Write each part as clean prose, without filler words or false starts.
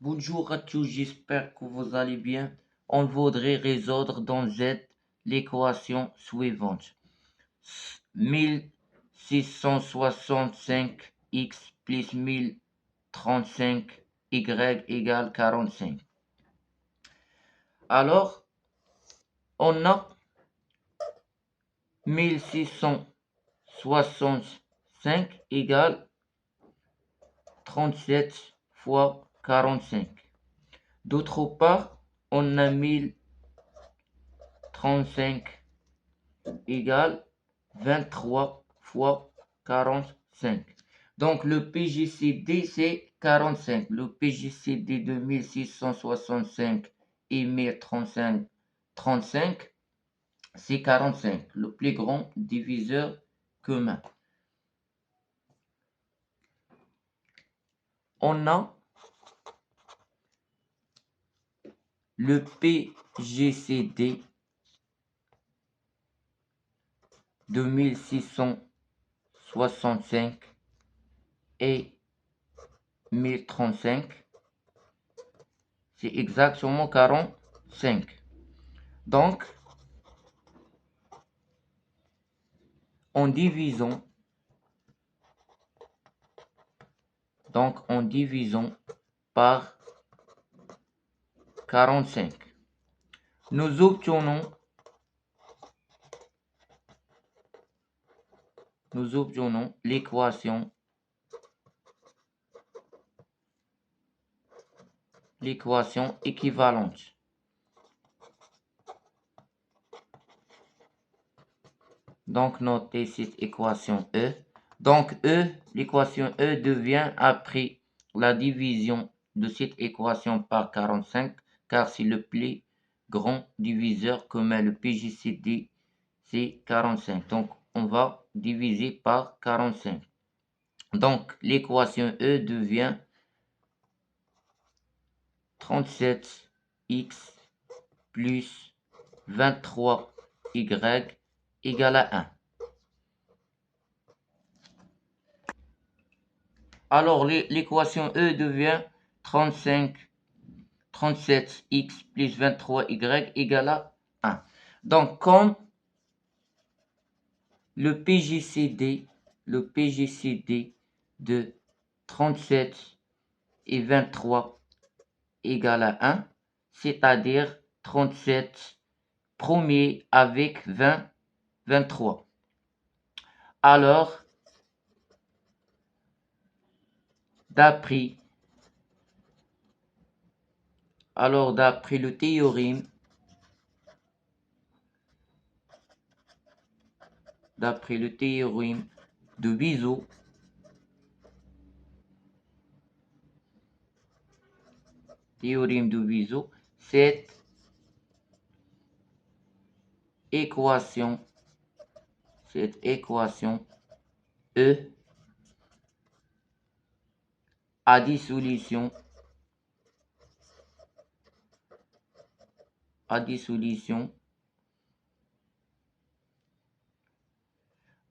Bonjour à tous, j'espère que vous allez bien. On voudrait résoudre dans Z l'équation suivante. 1665 x plus 1035 y égale 45. Alors, on a 1665 égale 37 fois 45. D'autre part, on a 1035 égale 23 fois 45. Donc le PGCD c'est 45. Le PGCD de 1665 et 1035 c'est 45. Le plus grand diviseur commun. On a le PGCD de 1665 et 1035, c'est exactement 45. Donc, en divisant, par 45, nous obtenons l'équation équivalente. Donc, notez cette équation E. Donc, l'équation E devient, après la division de cette équation par 45, car c'est le plus grand diviseur commun, le PGCD, c'est 45. Donc, on va diviser par 45. Donc, l'équation E devient 37x plus 23y égale à 1. Alors, l'équation E devient 37x plus 23y égale à 1. Donc, comme le PGCD de 37 et 23 égale à 1, c'est-à-dire 37 premier avec 23. Alors, d'après le théorème de Wiesel, cette équation E a des solutions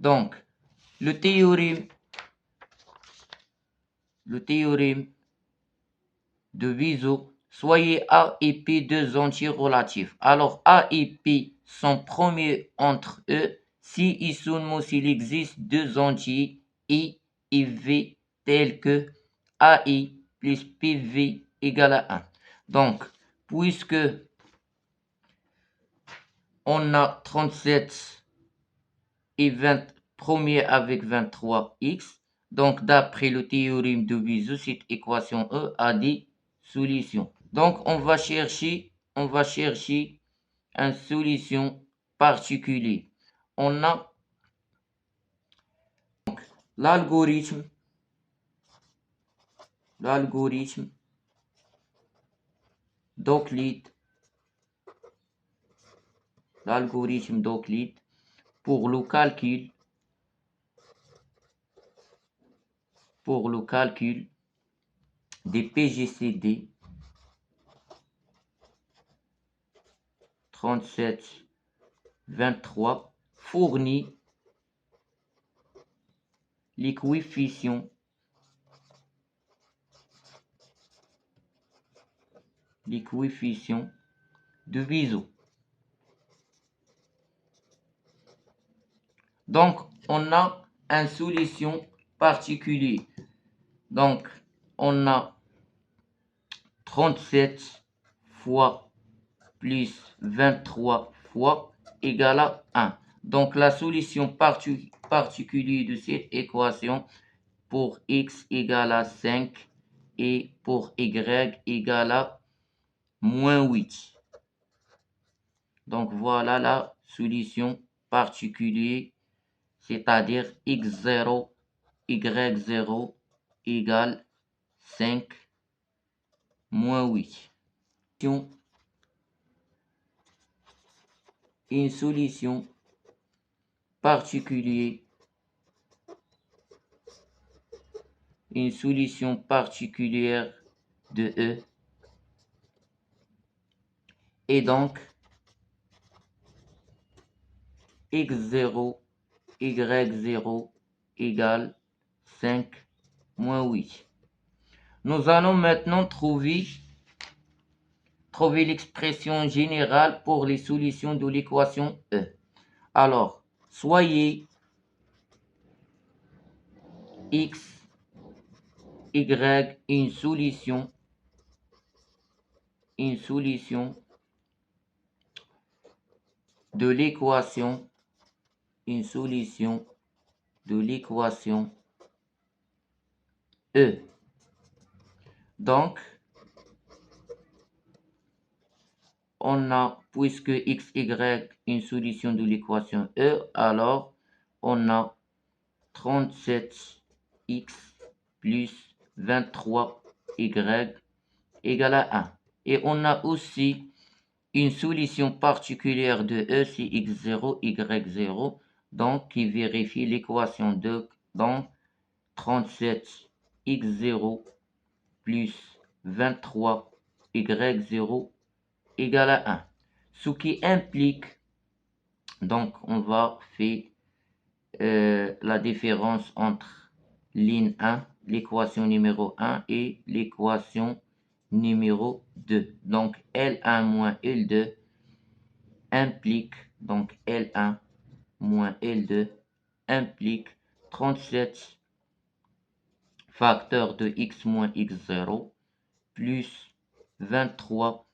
Donc, le théorème de Wiesel, soyez A et P deux entiers relatifs. Alors, A et P sont premiers entre eux si et seulement s'il existe deux entiers I et V tels que AI plus PV égale à 1. Donc, puisque on a 37 et 20 premier avec 23x, donc d'après le théorème de Wiesel, cette équation E a des solutions. Donc on va chercher une solution particulière. On a l'algorithme d'Euclide, pour le calcul des PGCD 37 23 fournit les coefficients les coefficients de Bezout. Donc, on a une solution particulière. Donc, on a 37 fois plus 23 fois égale à 1. Donc, la solution particulière de cette équation pour x égale à 5 et pour y égale à moins 8. Donc, voilà la solution particulière, c'est-à-dire x0, y0 égale 5 moins 8. Une solution particulière, une solution particulière de E et donc x0, y0 égale 5 moins 8. Nous allons maintenant trouver l'expression générale pour les solutions de l'équation E. Alors, soyez x, y, une solution de l'équation, une solution de l'équation E. Donc, on a, puisque x, y, une solution de l'équation E, alors on a 37x plus 23y égale à 1. Et on a aussi une solution particulière de E, c'est x0, y0, donc qui vérifie l'équation de donc 37x0 plus 23y0 égale à 1. Ce qui implique, donc on va faire la différence entre ligne 1, l'équation numéro 1 et l'équation numéro 2. Donc L1 moins L2 implique, donc L1 moins L2 implique 37 facteurs de x moins x0 plus 23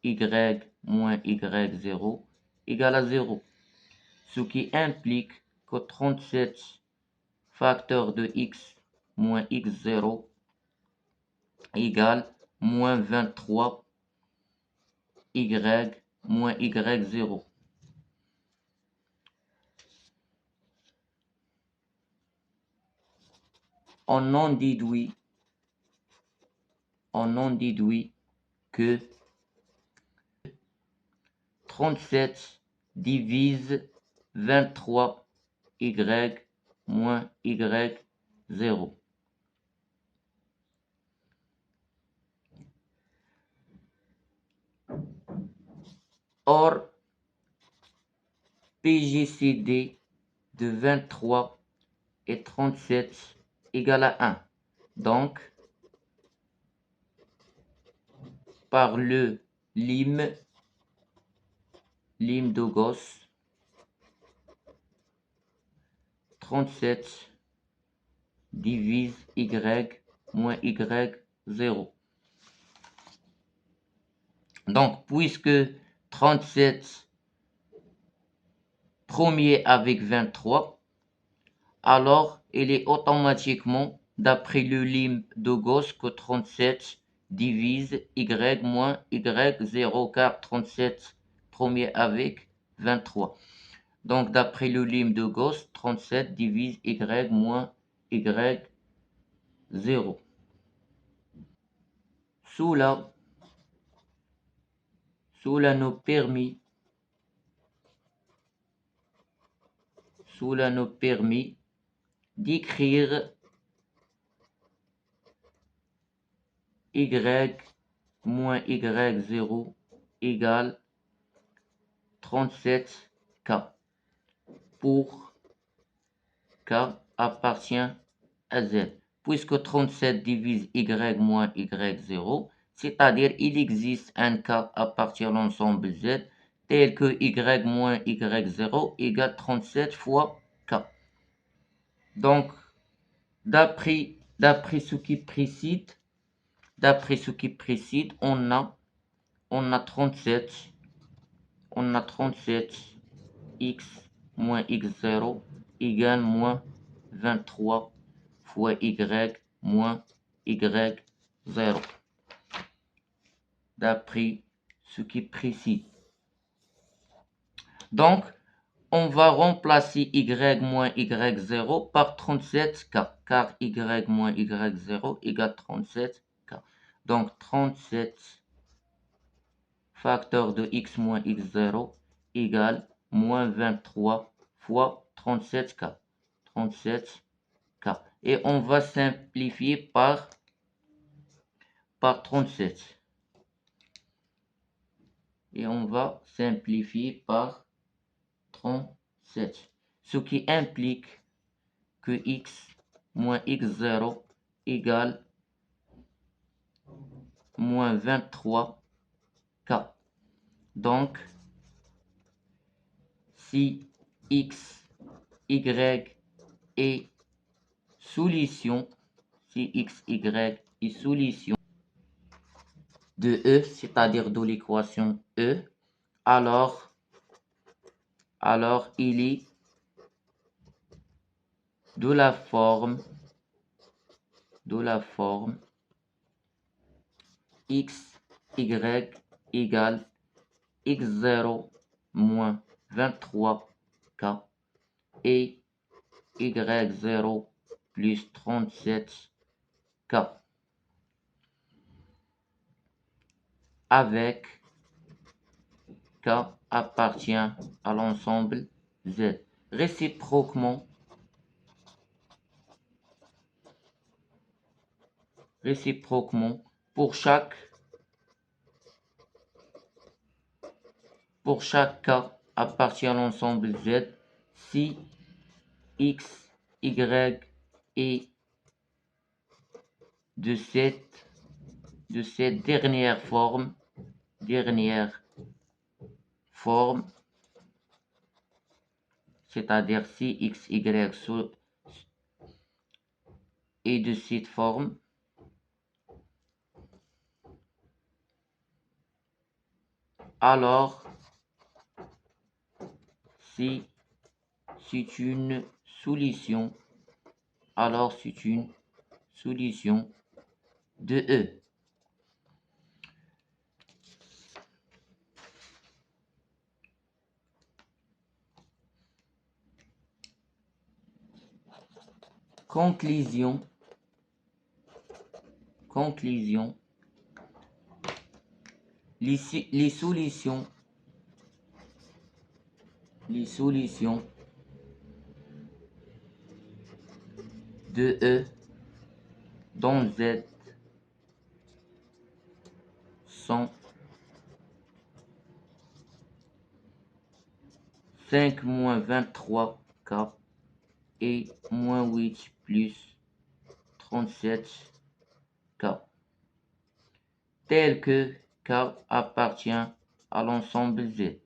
y moins y0 égale à 0. Ce qui implique que 37 facteurs de x moins x0 égale moins 23 y moins y0. On en déduit que 37 divise 23 y moins y0. Or, PGCD de 23 et 37 égale à 1. Donc, par le lim de Gauss, 37 divise y moins y0. Donc, puisque 37 premier avec 23, alors il est automatiquement, d'après le lim de Gauss, que 37 divise y moins y0, car 37 premier avec 23. Donc, d'après le lim de Gauss, 37 divise y moins y0. Cela nous permet d'écrire y moins y0 égale 37K pour K appartient à Z. Puisque 37 divise y moins y0, c'est-à-dire il existe un cas à partir de l'ensemble Z tel que Y moins Y0 égale 37 fois K. Donc, d'après ce qui précède, on a 37 x moins x0 égale moins 23 fois y moins y0. D'après ce qui précède. Donc, on va remplacer y moins y0 par 37k, car y moins y0 égale 37k. Donc, 37 facteur de x moins x0 égale moins 23 fois 37k. 37k. Et on va simplifier par 37. Et on va simplifier par 37. Ce qui implique que x moins x0 égale moins 23k. Donc, si x, y est solution, si x, y est solution de E, c'est-à-dire de l'équation E, alors il est de la forme x, y égale x0 moins 23k et y0 plus 37k avec k appartient à l'ensemble Z. Réciproquement, pour chaque k appartient à l'ensemble Z, si x, y est de cette dernière forme, c'est-à-dire si x, y est de cette forme, alors c'est une solution, de E. Conclusion. Les solutions de E dans Z sont 5 moins 23k et moins 8 plus 37k, tel que k appartient à l'ensemble Z.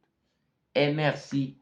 Et merci.